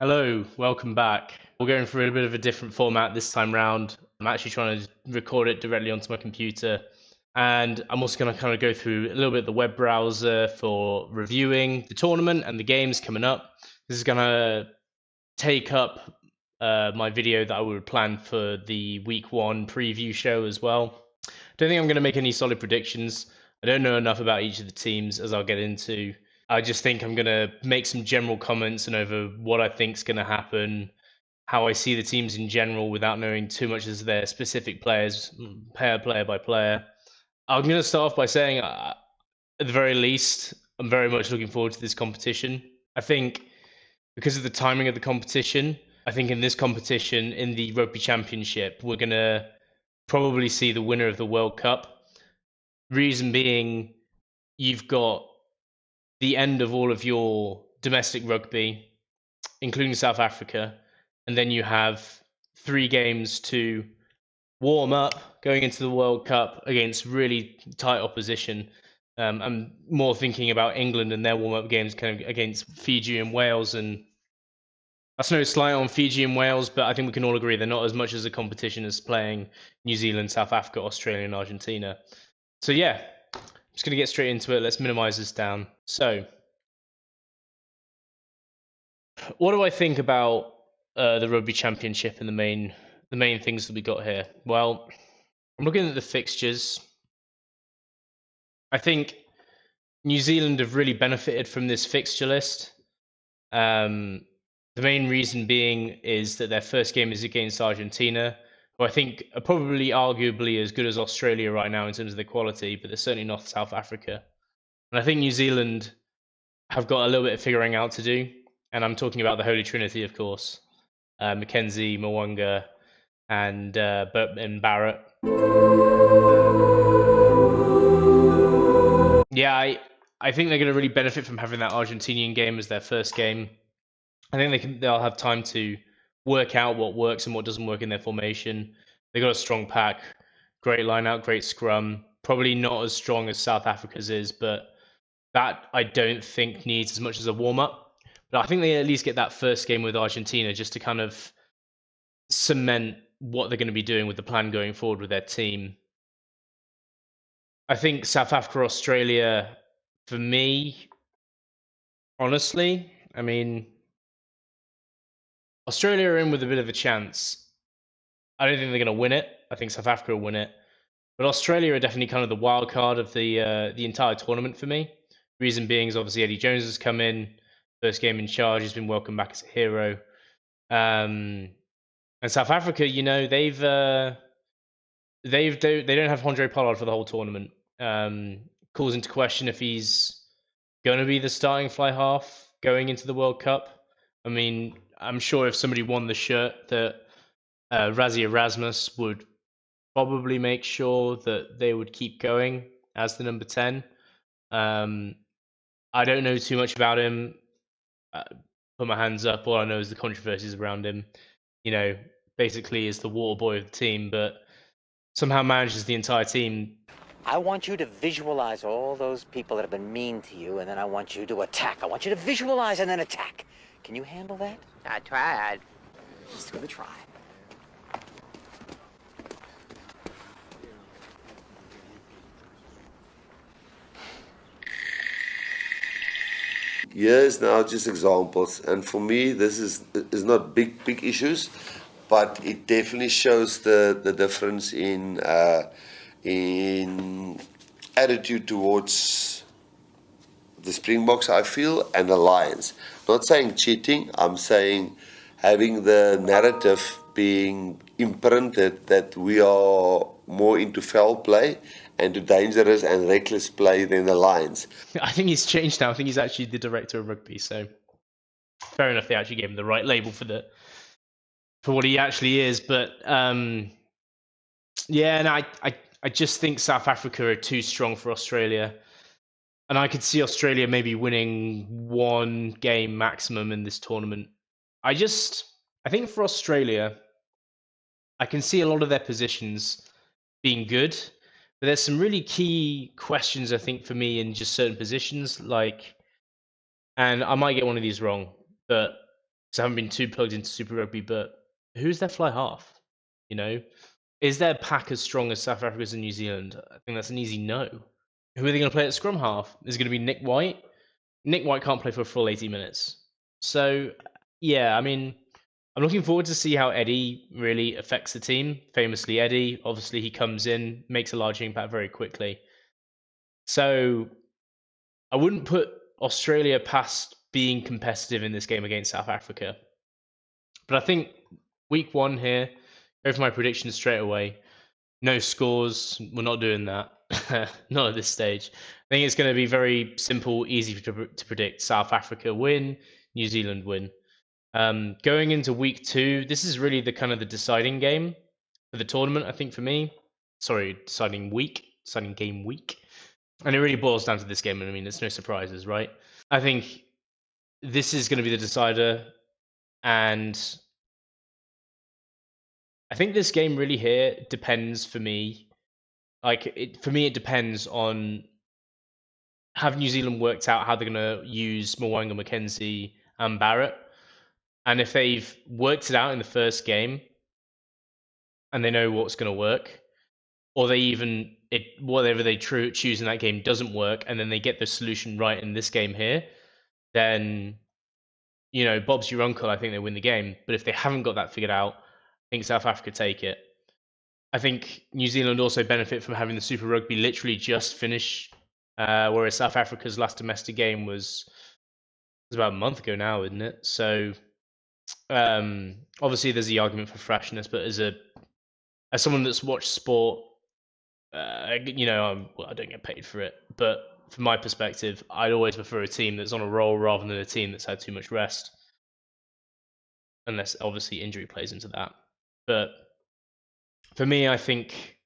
Hello, welcome back. We're going for a bit of a different format this time round. I'm actually trying to record it directly onto my computer. And I'm also going to kind of go through a little bit of the web browser for reviewing the tournament and the games coming up. This is going to take up my video that I would plan for the week one preview show as well. Don't think I'm going to make any solid predictions. I don't know enough about each of the teams, as I'll get into. I just think I'm going to make some general comments and over what I think is going to happen, how I see the teams in general without knowing too much as their specific players, player by player. I'm going to start off by saying, at the very least, I'm very much looking forward to this competition. I think because of the timing of the competition, I think in this competition, in the Rugby Championship, we're going to probably see the winner of the World Cup. Reason being, you've got the end of all of your domestic rugby, including South Africa, and then you have 3 games to warm up going into the World Cup against really tight opposition. I'm more thinking about England and their warm-up games kind of against Fiji and Wales, and that's no slight on Fiji and Wales, but I think we can all agree they're not as much as a competition as playing New Zealand, South Africa, Australia, and Argentina. So yeah, I'm just going to get straight into it. Let's minimize this down. So, what do I think about the Rugby Championship and the main things that we got here? Well, I'm looking at the fixtures. I think New Zealand have really benefited from this fixture list. The main reason being is that their first game is against Argentina, who I think are probably arguably as good as Australia right now in terms of their quality, but they're certainly not South Africa. And I think New Zealand have got a little bit of figuring out to do. And I'm talking about the Holy Trinity, of course. Mackenzie, Mwanga, and Barrett. Yeah, I think they're going to really benefit from having that Argentinian game as their first game. I think they'll have time to work out what works and what doesn't work in their formation. They got a strong pack, great line out, great scrum. Probably not as strong as South Africa's is, but that I don't think needs as much as a warm up. But I think they at least get that first game with Argentina just to kind of cement what they're going to be doing with the plan going forward with their team. I think South Africa, Australia, for me, honestly, I mean, Australia are in with a bit of a chance. I don't think they're going to win it. I think South Africa will win it, but Australia are definitely kind of the wild card of the entire tournament for me. Reason being is obviously Eddie Jones has come in, first game in charge. He's been welcomed back as a hero. And South Africa, they don't have Andre Pollard for the whole tournament. Calls into question if he's going to be the starting fly half going into the World Cup. I mean, I'm sure if somebody won the shirt, that Rassie Erasmus would probably make sure that they would keep going as the number 10. I don't know too much about him. Put my hands up. All I know is the controversies around him. Basically is the water boy of the team, but somehow manages the entire team. I want you to visualize all those people that have been mean to you, and then I want you to attack. I want you to visualize and then attack. Can you handle that? I tried. Let's give it a try. Here's now just examples, and for me, this is not big issues, but it definitely shows the difference in attitude towards the Springboks, I feel, and the Lions. Not saying cheating, I'm saying having the narrative being imprinted that we are more into foul play and to dangerous and reckless play than the Lions. I think he's changed now. I think he's actually the director of rugby, so fair enough. They actually gave him the right label for what he actually is. But yeah, and I just think South Africa are too strong for Australia. And I could see Australia maybe winning 1 game maximum in this tournament. I think for Australia, I can see a lot of their positions being good, but there's some really key questions, I think, for me in just certain positions, and I might get one of these wrong, but because I haven't been too plugged into Super Rugby, but who's their fly half? You know, is their pack as strong as South Africa's and New Zealand? I think that's an easy no. Who are they going to play at scrum half? Is it going to be Nick White? Nick White can't play for a full 80 minutes. So, yeah, I mean, I'm looking forward to see how Eddie really affects the team. Famously, Eddie, obviously, he comes in, makes a large impact very quickly. So, I wouldn't put Australia past being competitive in this game against South Africa. But I think week one here, go for my predictions straight away. No scores. We're not doing that. Not at this stage. I think it's going to be very simple, easy to predict. South Africa win, New Zealand win. Going into week two, this is really the kind of the deciding game for the tournament, I think, for me. Sorry, deciding game week. And it really boils down to this game. I mean, there's no surprises, right? I think this is going to be the decider. And I think this game really here depends for me. For me, it depends on have New Zealand worked out how they're going to use Mwanga, McKenzie, and Barrett. And if they've worked it out in the first game and they know what's going to work, or whatever they choose in that game doesn't work, and then they get the solution right in this game here, then, Bob's your uncle. I think they win the game. But if they haven't got that figured out, I think South Africa take it. I think New Zealand also benefit from having the Super Rugby literally just finish, whereas South Africa's last domestic game was about a month ago now, isn't it? So obviously there's the argument for freshness, but as someone that's watched sport, I don't get paid for it, but from my perspective, I'd always prefer a team that's on a roll rather than a team that's had too much rest, unless obviously injury plays into that. But for me, I think,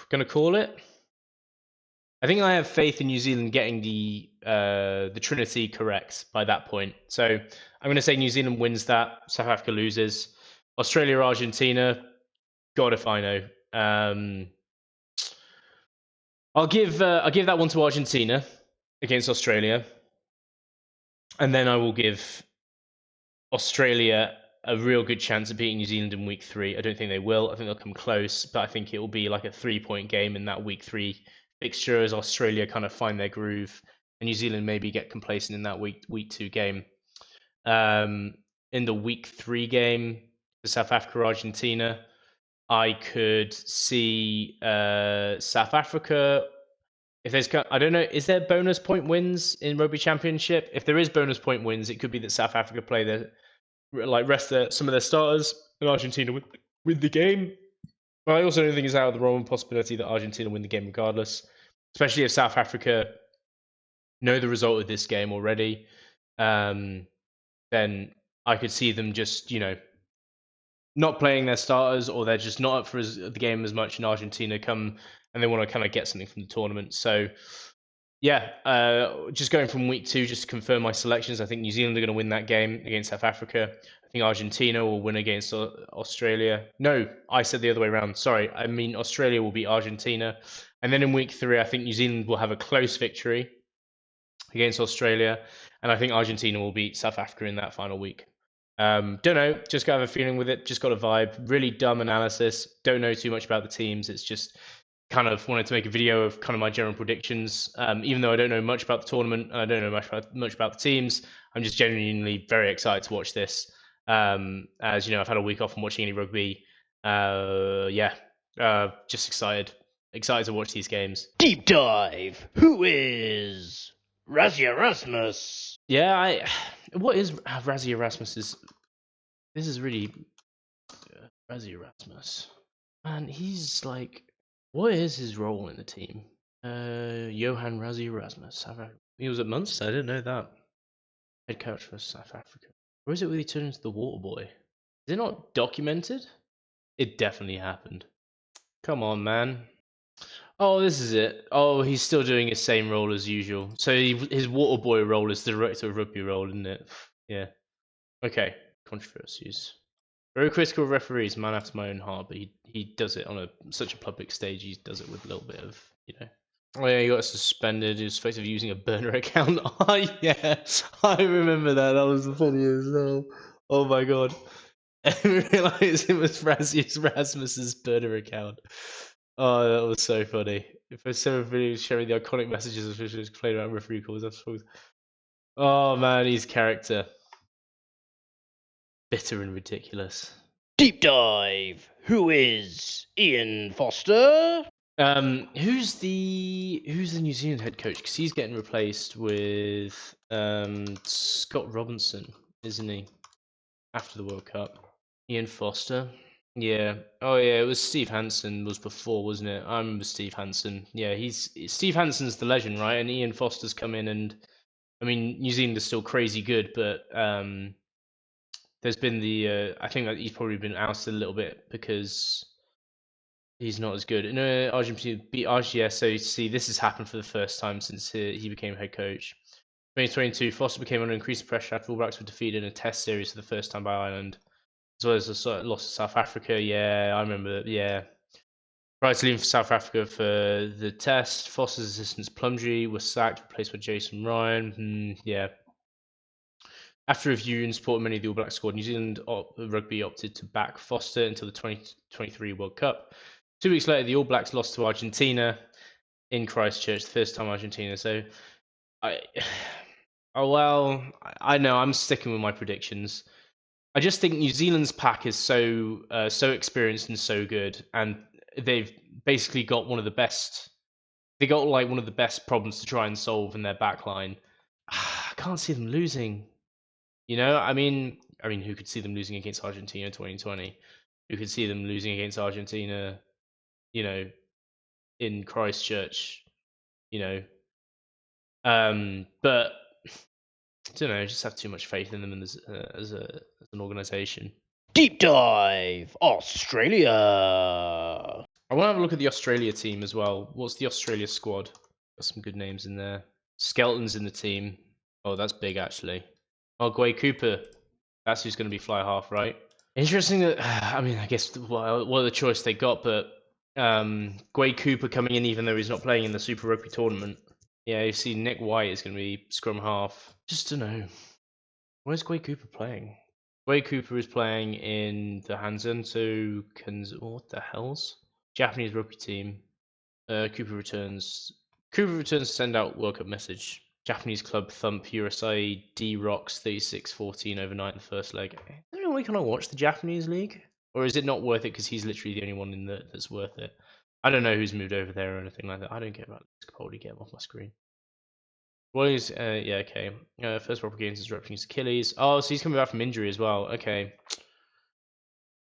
gonna call it. I think I have faith in New Zealand getting the trinity correct by that point. So I'm going to say New Zealand wins that. South Africa loses. Australia, Argentina. God if I know. I'll give that one to Argentina against Australia, and then I will give Australia a real good chance of beating New Zealand in week 3. I don't think they will. I think they'll come close, but I think it will be like a 3-point game in that week 3 fixture as Australia kind of find their groove, and New Zealand maybe get complacent in that week 2 game. In the week 3 game, the South Africa Argentina, I could see South Africa. If there's, I don't know, is there bonus point wins in Rugby Championship? If there is bonus point wins, it could be that South Africa play rest some of their starters, and Argentina win the game. But I also don't think it's out of the realm of possibility that Argentina win the game regardless, especially if South Africa know the result of this game already. Then I could see them just, not playing their starters, or they're just not up for the game as much in Argentina come and they want to kind of get something from the tournament. So, yeah, just going from week 2, just to confirm my selections, I think New Zealand are going to win that game against South Africa. I think Argentina will win against Australia. No, I said the other way around. Sorry, I mean Australia will beat Argentina. And then in week 3, I think New Zealand will have a close victory against Australia. And I think Argentina will beat South Africa in that final week. Don't know, just got to have a feeling with it, just got a vibe. Really dumb analysis. Don't know too much about the teams. It's just kind of wanted to make a video of kind of my general predictions. Even though I don't know much about the tournament and I don't know much about the teams, I'm just genuinely very excited to watch this. As you know, I've had a week off from watching any rugby. Just excited to watch these games. Deep dive. Who is Rassie Erasmus? Yeah, what is Rassie Erasmus? This is really Rassie Erasmus. Man, he's like, what is his role in the team? Johan Rassie Erasmus. He was at Munster. I didn't know that. Head coach for South Africa. Or is it where he turned into the water boy? Is it not documented? It definitely happened. Come on, man. Oh, this is it. Oh, he's still doing his same role as usual. So his water boy role is the director of rugby role, isn't it? Yeah. Okay. Controversies. Very critical of referees, man after my own heart, but he does it on such a public stage. He does it with a little bit of, Oh yeah, he got suspended. He was effectively using a burner account. Oh yeah, I remember that. That was funny as hell. Oh my god. I didn't realise it was Rassie Erasmus's burner account. Oh, that was so funny. If I saw a video sharing the iconic messages of officials playing around referee calls, that's so... Oh man, his character. Bitter and ridiculous. Deep dive. Who is Ian Foster? Who's the New Zealand head coach? Because he's getting replaced with Scott Robinson, isn't he? After the World Cup, Ian Foster. Yeah. Oh yeah, it was Steve Hansen was before, wasn't it? I remember Steve Hansen. Yeah, Steve Hansen's the legend, right? And Ian Foster's come in, and I mean New Zealand is still crazy good, but there's been the I think that he's probably been ousted a little bit because he's not as good. No, Argentina beat Argentina. So you see, this has happened for the first time since he became head coach. 2022, Foster became under increased pressure after All Blacks were defeated in a Test series for the first time by Ireland, as well as a sort of loss to South Africa. Yeah, I remember. Yeah, prior to leaving for South Africa for the Test, Foster's assistant Plumtree was sacked, replaced by Jason Ryan. Yeah. After review and support of many of the All Blacks squad, New Zealand Rugby opted to back Foster until the 2023 World Cup. 2 weeks later, the All Blacks lost to Argentina in Christchurch, the first time Argentina. So, I know I'm sticking with my predictions. I just think New Zealand's pack is so experienced and so good, and they've basically got one of the best. They got like one of the best problems to try and solve in their backline. I can't see them losing. You know, I mean, who could see them losing against Argentina in 2020? Who could see them losing against Argentina, you know, in Christchurch, you know? But I don't know, I just have too much faith in them as an organization. Deep dive. Australia. I want to have a look at the Australia team as well. What's the Australia squad? Got some good names in there. Skelton's in the team. Oh, that's big actually. Oh, Quade Cooper. That's who's going to be fly half, right? Interesting that, I mean, I guess what other choice they got, but Quade Cooper coming in even though he's not playing in the Super Rugby tournament. Yeah, you see Nick White is going to be scrum half. Just to know. Where's Quade Cooper playing? Quade Cooper is playing in the Hansen, so what the hell's? Japanese rugby team. Cooper returns to send out World Cup message. Japanese club thump Urusai D Rocks 36-14 overnight in the first leg. I don't know why can I watch the Japanese league? Or is it not worth it because he's literally the only one that's worth it? I don't know who's moved over there or anything like that. I don't care about this. Capaldi, get him off my screen. Wallabies, yeah, okay. First proper games is repping his Achilles. Oh, so he's coming back from injury as well. Okay.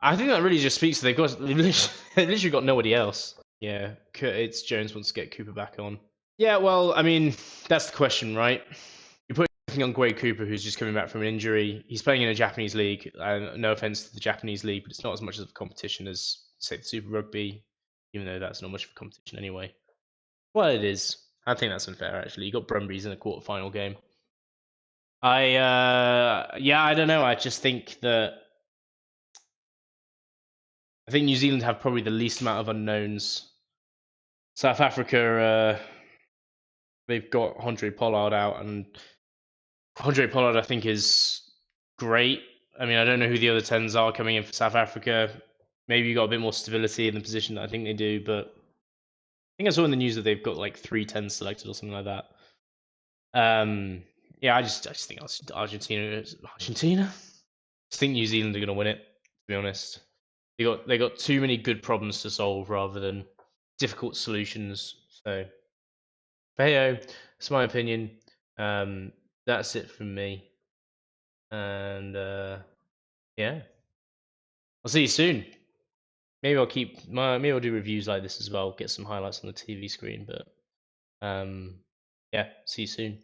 I think that really just speaks to they've literally got nobody else. Yeah, it's Jones wants to get Cooper back on. Yeah, well, I mean, that's the question, right? You put everything on Quade Cooper, who's just coming back from an injury. He's playing in a Japanese league. No offense to the Japanese league, but it's not as much of a competition as, say, the Super Rugby, even though that's not much of a competition anyway. Well, it is. I think that's unfair, actually. You got Brumbies in a quarterfinal game. I don't know. I just think that New Zealand have probably the least amount of unknowns. South Africa, they've got Andre Pollard out, and Andre Pollard, I think, is great. I mean, I don't know who the other 10s are coming in for South Africa. Maybe you got a bit more stability in the position that I think they do, but I think I saw in the news that they've got like 3 10s selected or something like that. Yeah, I just think Argentina. I just think New Zealand are going to win it. To be honest, they got too many good problems to solve rather than difficult solutions. So, hey, it's my opinion. That's it from me, and yeah, I'll see you soon. Maybe I'll do reviews like this as well. Get some highlights on the TV screen, but yeah, see you soon.